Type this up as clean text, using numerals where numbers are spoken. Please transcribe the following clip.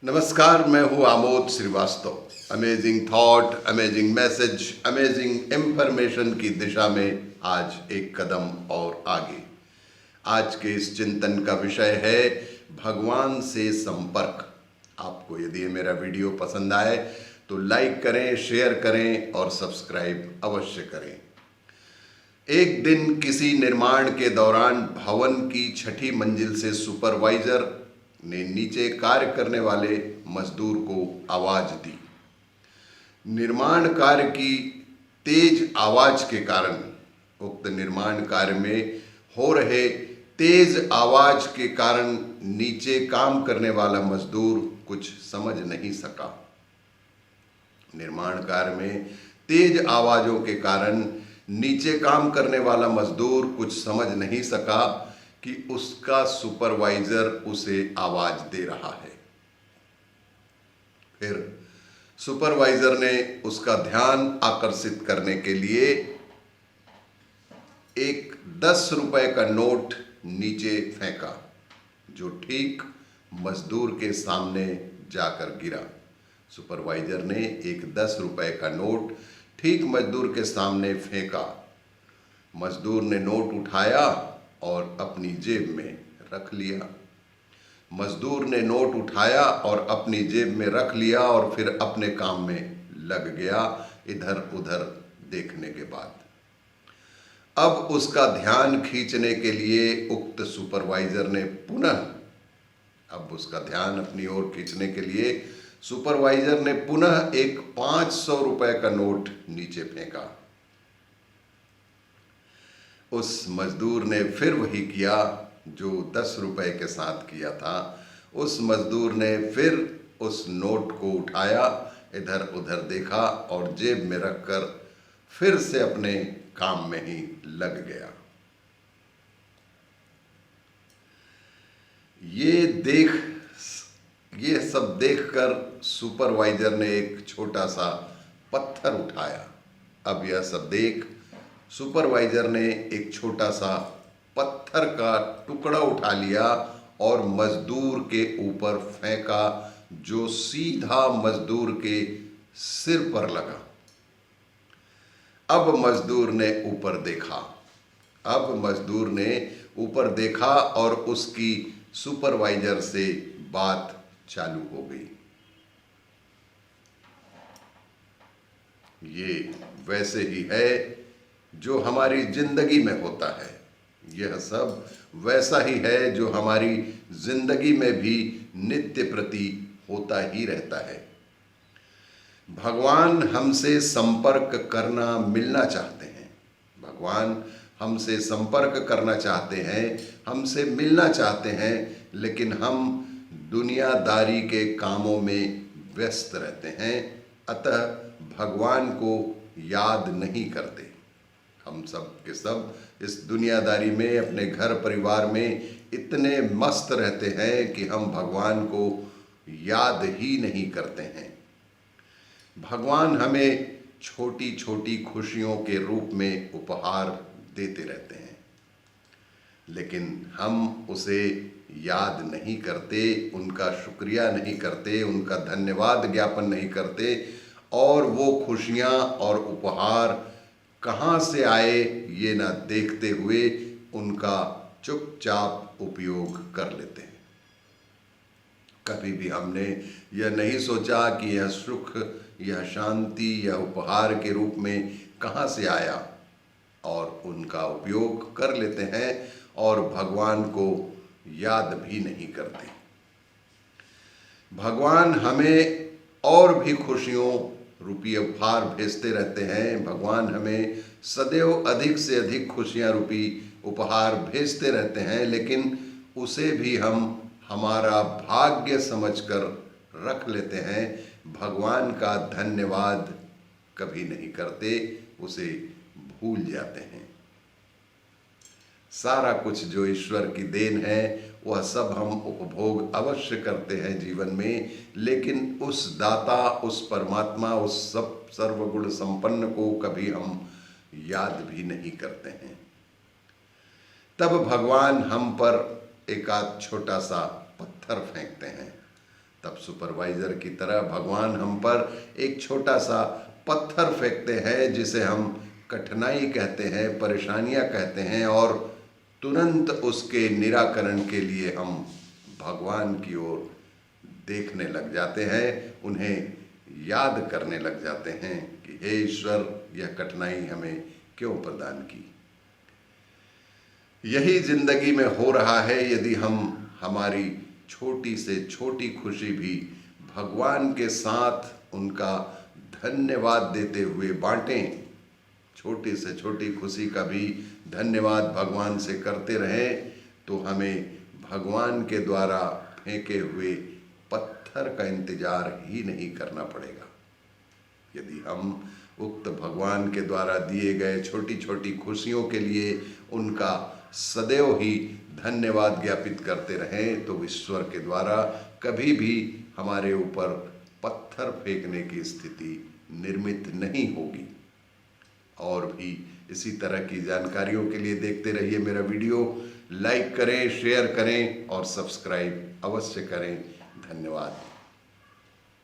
नमस्कार, मैं हूँ Amod Srivastava. Amazing thought, amazing message, amazing information की दिशा में आज एक कदम और आगे। आज के इस चिंतन का विषय है भगवान से संपर्क। आपको यदि ये मेरा वीडियो पसंद आए तो लाइक करें, शेयर करें और सब्सक्राइब अवश्य करें। एक दिन किसी निर्माण के दौरान भवन की छठी मंजिल से सुपरवाइजर ने नीचे कार्य करने वाले मजदूर को आवाज दी। निर्माण कार्य की तेज आवाज के कारण, उक्त निर्माण कार्य में हो रहे तेज आवाज के कारण नीचे काम करने वाला मजदूर कुछ समझ नहीं सका। निर्माण कार्य में तेज आवाजों के कारण नीचे काम करने वाला मजदूर कुछ समझ नहीं सका कि उसका सुपरवाइजर उसे आवाज दे रहा है। फिर सुपरवाइजर ने उसका ध्यान आकर्षित करने के लिए एक 10 रुपए का नोट नीचे फेंका, जो ठीक मजदूर के सामने जाकर गिरा। सुपरवाइजर ने एक 10 रुपए का नोट ठीक मजदूर के सामने फेंका। मजदूर ने नोट उठाया और अपनी जेब में रख लिया। मजदूर ने नोट उठाया और अपनी जेब में रख लिया और फिर अपने काम में लग गया, इधर उधर देखने के बाद। अब उसका ध्यान खींचने के लिए उक्त सुपरवाइजर ने पुनः एक 500 रुपए का नोट नीचे फेंका। उस मजदूर ने फिर वही किया जो 10 रुपए के साथ किया था। उस मजदूर ने फिर उस नोट को उठाया, इधर उधर देखा और जेब में रखकर फिर से अपने काम में ही लग गया। ये सब देखकर सुपरवाइजर ने एक छोटा सा पत्थर उठाया। अब यह सब देख सुपरवाइजर ने एक छोटा सा पत्थर का टुकड़ा उठा लिया और मजदूर के ऊपर फेंका, जो सीधा मजदूर के सिर पर लगा। अब मजदूर ने ऊपर देखा और उसकी सुपरवाइजर से बात चालू हो गई। ये वैसे ही है जो हमारी जिंदगी में होता है। यह सब वैसा ही है जो हमारी जिंदगी में भी नित्य प्रति होता ही रहता है। भगवान हमसे संपर्क करना मिलना चाहते हैं। भगवान हमसे संपर्क करना चाहते हैं, हमसे मिलना चाहते हैं, लेकिन हम दुनियादारी के कामों में व्यस्त रहते हैं, अतः भगवान को याद नहीं करते। हम सब के सब इस दुनियादारी में, अपने घर परिवार में इतने मस्त रहते हैं कि हम भगवान को याद ही नहीं करते हैं। भगवान हमें छोटी छोटी खुशियों के रूप में उपहार देते रहते हैं, लेकिन हम उसे याद नहीं करते, उनका शुक्रिया नहीं करते, उनका धन्यवाद ज्ञापन नहीं करते, और वो खुशियाँ और उपहार कहाँ से आए ये ना देखते हुए उनका चुपचाप उपयोग कर लेते हैं। कभी भी हमने यह नहीं सोचा कि यह सुख, यह शांति, यह उपहार के रूप में कहाँ से आया, और उनका उपयोग कर लेते हैं और भगवान को याद भी नहीं करते। भगवान हमें और भी खुशियों रूपी उपहार भेजते रहते हैं। भगवान हमें सदैव अधिक से अधिक खुशियाँ रूपी उपहार भेजते रहते हैं, लेकिन उसे भी हम हमारा भाग्य समझकर रख लेते हैं। भगवान का धन्यवाद कभी नहीं करते, उसे भूल जाते हैं। सारा कुछ जो ईश्वर की देन है वह सब हम उपभोग अवश्य करते हैं जीवन में, लेकिन उस दाता, उस परमात्मा, उस सब सर्वगुण संपन्न को कभी हम याद भी नहीं करते हैं। तब भगवान हम पर एक आध छोटा सा पत्थर फेंकते हैं। तब सुपरवाइज़र की तरह भगवान हम पर एक छोटा सा पत्थर फेंकते हैं जिसे हम कठिनाई कहते हैं, परेशानियां कहते हैं, और तुरंत उसके निराकरण के लिए हम भगवान की ओर देखने लग जाते हैं, उन्हें याद करने लग जाते हैं कि हे ईश्वर, यह कठिनाई हमें क्यों प्रदान की। यही जिंदगी में हो रहा है। यदि हम हमारी छोटी से छोटी खुशी भी भगवान के साथ उनका धन्यवाद देते हुए बांटें, छोटी से छोटी खुशी का भी धन्यवाद भगवान से करते रहें, तो हमें भगवान के द्वारा फेंके हुए पत्थर का इंतजार ही नहीं करना पड़ेगा। यदि हम उक्त भगवान के द्वारा दिए गए छोटी छोटी खुशियों के लिए उनका सदैव ही धन्यवाद ज्ञापित करते रहें, तो ईश्वर के द्वारा कभी भी हमारे ऊपर पत्थर फेंकने की स्थिति निर्मित नहीं होगी। और भी इसी तरह की जानकारियों के लिए देखते रहिए मेरा वीडियो। लाइक करें, शेयर करें और सब्सक्राइब अवश्य करें। धन्यवाद।